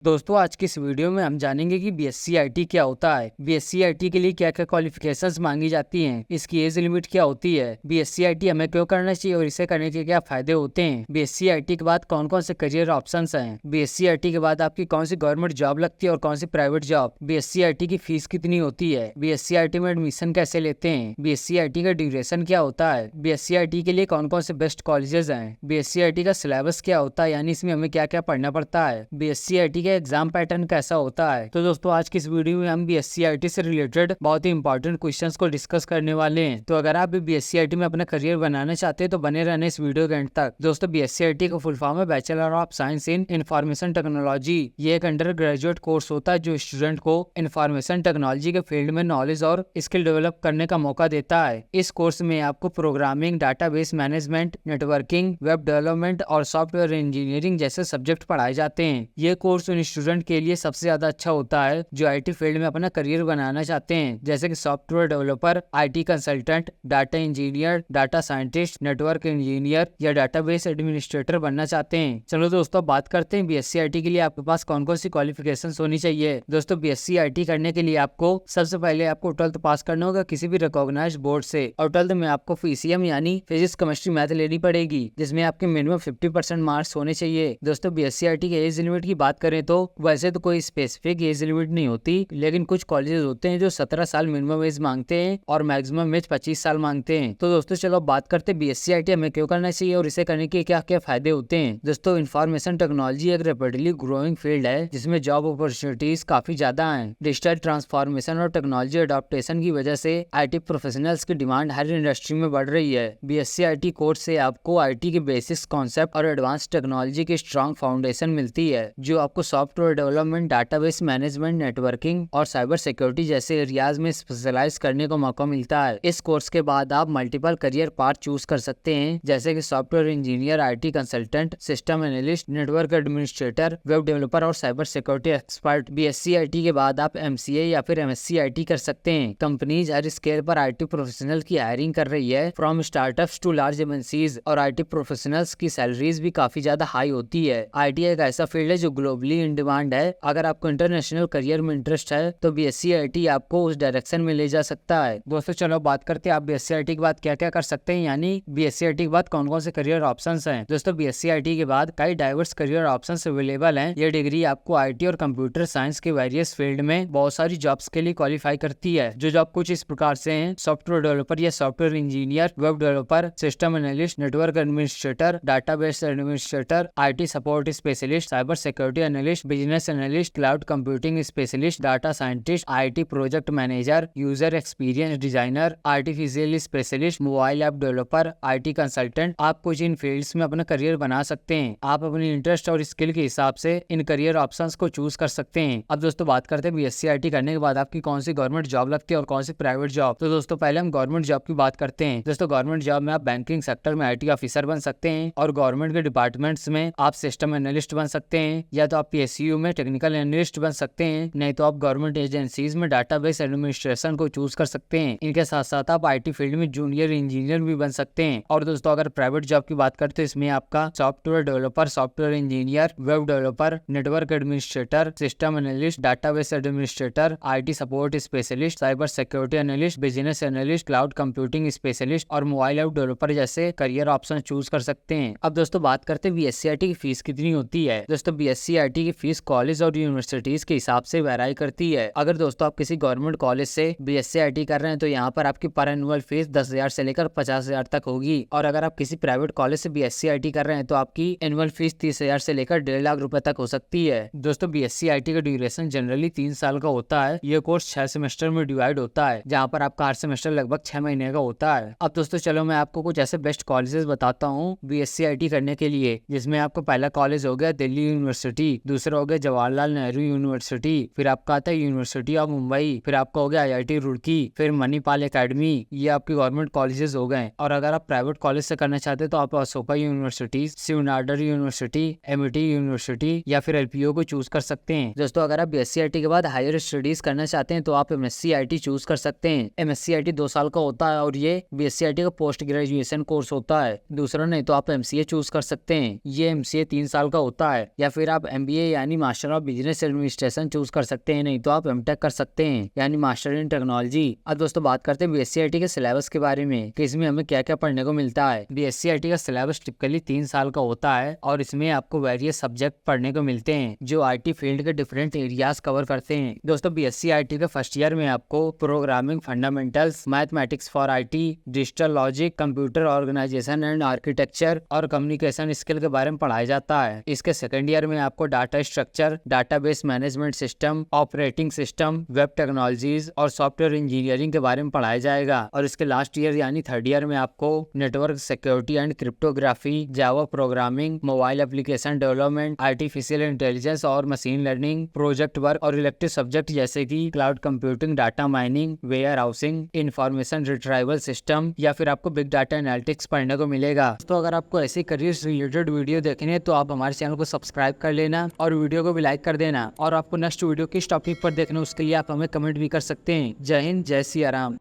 दोस्तों आज की इस वीडियो में हम जानेंगे कि बीएससी आईटी क्या होता है, बीएससी आईटी के लिए क्या क्या क्वालिफिकेशंस मांगी जाती हैं, इसकी एज लिमिट क्या होती है, बीएससी आईटी हमें क्यों करना चाहिए और इसे करने के क्या फायदे होते हैं, बीएससी आईटी के बाद कौन कौन से करियर ऑप्शंस हैं, बीएससी आईटी के बाद आपकी कौन सी गवर्नमेंट जॉब लगती है और कौन सी प्राइवेट जॉब, बीएससी आईटी की फीस कितनी होती है, बीएससी आईटी में एडमिशन कैसे लेते हैं, बीएससी आईटी का ड्यूरेशन क्या होता है, बीएससी आईटी के लिए कौन कौन से बेस्ट कॉलेजेस हैं, बीएससी आईटी का सिलेबस क्या होता है, यानी इसमें हमें क्या क्या पढ़ना पड़ता है, बीएससी आईटी का एग्जाम पैटर्न कैसा होता है। तो दोस्तों आज की इस वीडियो में हम बीएससी आईटी से रिलेटेड बहुत ही इंपॉर्टेंट क्वेश्चंस को डिस्कस करने वाले हैं। तो अगर आप भी बीएससी आईटी में अपना करियर बनाना चाहते हैं तो बने रहने इस वीडियो के एंड तक। दोस्तों बीएससी आईटी का फुल फॉर्म है bachelor of science in information technology. ये एक अंडर ग्रेजुएट कोर्स होता है जो स्टूडेंट को इंफॉर्मेशन टेक्नोलॉजी के फील्ड में नॉलेज और स्किल डेवलप करने का मौका देता है। इस कोर्स में आपको programming, database management, networking, web development और सॉफ्टवेयर इंजीनियरिंग जैसे सब्जेक्ट पढ़ाए जाते हैं। ये कोर्स उन स्टूडेंट के लिए सबसे ज्यादा अच्छा होता है जो आईटी फील्ड में अपना करियर बनाना चाहते हैं, जैसे कि software developer, IT consultant, data engineer, data scientist, network engineer या डाटाबेस एडमिनिस्ट्रेटर बनना चाहते हैं। चलो दोस्तों बात करते हैं बीएससी आईटी के लिए आपके पास कौन कौन सी क्वालिफिकेशंस होनी चाहिए। दोस्तों बीएससी आईटी करने के लिए आपको सबसे पहले आपको 12th पास करना होगा किसी भी रिकॉग्नाइज्ड बोर्ड से, और 12th में आपको पीसीएम यानी फिजिक्स, केमिस्ट्री, मैथ लेनी पड़ेगी, जिसमें आपके मिनिमम 50% मार्क्स होने चाहिए। दोस्तों बीएससी आईटी के एज लिमिट की बात करें तो वैसे तो कोई स्पेसिफिक एज लिमिट नहीं होती, लेकिन कुछ कॉलेजेस होते हैं जो 17 साल मिनिमम एज मांगते हैं और मैक्सिमम एज 25 साल मांगते हैं। तो दोस्तों चलो बात करते हैं बीएससी आईटी हमें क्यों करना चाहिए और इसे करने के क्या क्या फायदे होते हैं। दोस्तों इंफॉर्मेशन टेक्नोलॉजी एक रैपिडली ग्रोइंग फील्ड है जिसमें जॉब अपॉर्चुनिटीज काफी ज्यादा हैं। डिजिटल ट्रांसफॉर्मेशन और टेक्नोलॉजी अडॉप्टेशन की वजह से आईटी प्रोफेशनल्स की डिमांड हर इंडस्ट्री में बढ़ रही है। बीएससी आईटी कोर्स से आपको आईटी के बेसिक्स, कॉन्सेप्ट और एडवांस टेक्नोलॉजी की स्ट्रॉन्ग फाउंडेशन मिलती है जो आपको software development, database management, networking और साइबर सिक्योरिटी जैसे एरियाज में स्पेशलाइज करने को मौका मिलता है। इस कोर्स के बाद आप मल्टीपल करियर पाथ चूज कर सकते हैं, जैसे कि software engineer, IT consultant, system analyst, network administrator, web developer और cyber security expert. BSc IT के बाद आप एमसीए या फिर एमएससी आईटी कर सकते हैं। कंपनीज हर स्केल पर आईटी प्रोफेशनल की हायरिंग कर रही है, from startups to large MNCs, और आईटी प्रोफेशनल्स की सैलरीज भी काफी ज्यादा हाई होती है। आईटी एक ऐसा फील्ड है जो ग्लोबली इन डिमांड है। अगर आपको इंटरनेशनल करियर में इंटरेस्ट है तो बीएससी आईटी आपको उस डायरेक्शन में ले जा सकता है। दोस्तों चलो बात करते हैं आप बीएससी आईटी के बाद क्या क्या कर सकते हैं, यानी बीएससी आईटी के बाद कौन कौन से करियर ऑप्शंस हैं। दोस्तों बीएससी आईटी के बाद कई डाइवर्स करियर ऑप्शंस अवेलेबल हैं। ये डिग्री आपको आईटी और कंप्यूटर साइंस के वेरियस फील्ड में बहुत सारी जॉब्स के लिए क्वालिफाई करती है। जो जॉब कुछ इस प्रकार से हैं: सॉफ्टवेयर डेवलपर या software engineer, web developer, system analyst, network administrator, database administrator, IT support specialist, cyber security analyst, business analyst, cloud computing specialist, data scientist, IT project manager, user experience designer, artificial specialist, mobile app developer, IT consultant. आप कुछ इन fields में अपना career बना सकते हैं। आप अपनी interest और स्किल के हिसाब से इन करियर ऑप्शंस को चूज कर सकते हैं। अब दोस्तों बात करते हैं बीएससी आईटी करने के बाद आपकी कौन सी गवर्नमेंट जॉब लगती है और कौन सी प्राइवेट जॉब। तो दोस्तों पहले हम गवर्नमेंट जॉब की बात करते हैं। दोस्तों गवर्नमेंट जॉब में आप बैंकिंग सेक्टर में आईटी ऑफिसर बन सकते हैं, और गवर्नमेंट के डिपार्टमेंट्स में आप सिस्टम एनालिस्ट बन सकते हैं, या तो आप पीएसयू में टेक्निकल एनालिस्ट बन सकते हैं, नहीं तो आप गवर्नमेंट एजेंसीज में डाटाबेस एडमिनिस्ट्रेशन को चूज कर सकते हैं। इनके साथ साथ आप आईटी फील्ड में जूनियर इंजीनियर भी बन सकते हैं। और दोस्तों अगर प्राइवेट जॉब की बात करते हैं इसमें आपका software developer, software engineer, web developer, network administrator, system analyst, database administrator, IT support specialist, cyber security analyst, business analyst, cloud computing specialist और मोबाइल ऐप डेवलपर जैसे करियर ऑप्शन चूज कर सकते हैं। अब दोस्तों बात करते हैं बीएससी आईटी की फीस कितनी होती है। दोस्तों बीएससी आईटी की फीस कॉलेज और यूनिवर्सिटीज के हिसाब से वेराई करती है। अगर दोस्तों आप किसी गवर्नमेंट कॉलेज से बीएससी आईटी कर रहे हैं तो यहाँ पर आपकी पर एनुअल फीस 10,000 से लेकर 50,000 तक होगी, और अगर आप किसी प्राइवेट कॉलेज से बीएससी आईटी कर रहे हैं तो आपकी एनुअल फीस 30,000 से लेकर 1.5 लाख रुपए तक हो सकती है। दोस्तों बीएससी आईटी का ड्यूरेशन जनरली 3 साल का होता है। ये कोर्स 6 सेमेस्टर में डिवाइड होता है, जहाँ पर आपका हर सेमेस्टर लगभग 6 महीने का होता है। अब दोस्तों चलो मैं आपको कुछ ऐसे बेस्ट कॉलेजेस बताता हूँ बीएससी आईटी करने के लिए, जिसमें आपका पहला कॉलेज हो गया दिल्ली यूनिवर्सिटी, दूसरा हो गया जवाहरलाल नेहरू यूनिवर्सिटी, फिर आपका आता है यूनिवर्सिटी ऑफ मुंबई, फिर आपका हो गया आईआईटी रुड़की, फिर मणिपाल एकेडमी। ये आपके गवर्नमेंट कॉलेजेस हो गए। और अगर आप प्राइवेट कॉलेज से करना चाहते हैं तो आप Ashoka university, Shiv Nadar university, MET university या फिर एलपीयू को चूज कर सकते हैं। दोस्तों अगर आप बीएससी आईटी के बाद हायर स्टडीज करना चाहते हैं तो आप एमएससी आईटी चूज कर सकते हैं। एमएससी आईटी 2 साल का होता है और ये बीएससी आईटी का पोस्ट ग्रेजुएशन कोर्स होता है। दूसरा नहीं तो आप एमसीए चूज कर सकते हैं। ये एमसीए 3 साल का होता है। या फिर आप एमबीए यानी master of business administration choose कर सकते हैं, नहीं तो आप एमटेक कर सकते हैं यानी मास्टर इन टेक्नोलॉजी। अब दोस्तों बात करते हैं बीएससी-आईटी के सिलेबस के बारे में कि इसमें हमें क्या क्या पढ़ने को मिलता है। बीएससी-आईटी का सिलेबस टिपिकली 3 साल का होता है और इसमें आपको वेरियस सब्जेक्ट पढ़ने को मिलते हैं जो आईटी फील्ड के डिफरेंट एरियाज कवर करते हैं। दोस्तों बीएससी-आईटी के फर्स्ट ईयर में आपको programming fundamentals, mathematics for IT, digital logic, computer organisation and architecture और कम्युनिकेशन स्किल के बारे में पढ़ाया जाता है। इसके सेकंड ईयर में आपको data structure, database management system, operating system, web technologies और सॉफ्टवेयर इंजीनियरिंग के बारे में पढ़ाया जाएगा। और इसके लास्ट ईयर यानी थर्ड ईयर में आपको network security and cryptography, Java programming, mobile application development, artificial intelligence और मशीन लर्निंग, प्रोजेक्ट वर्क और इलेक्टिव सब्जेक्ट जैसे कि cloud computing, data mining, warehousing, information retrieval system या फिर आपको बिग डाटा एनालिटिक्स पढ़ने को मिलेगा। तो अगर आपको ऐसी करियर रिलेटेड वीडियो देखनी है तो आप हमारे चैनल को सब्सक्राइब कर लेना और वीडियो को भी लाइक कर देना। और आपको नेक्स्ट वीडियो किस टॉपिक पर देखना उसके लिए आप हमें कमेंट भी कर सकते हैं। जय हिंद, जय सिया राम।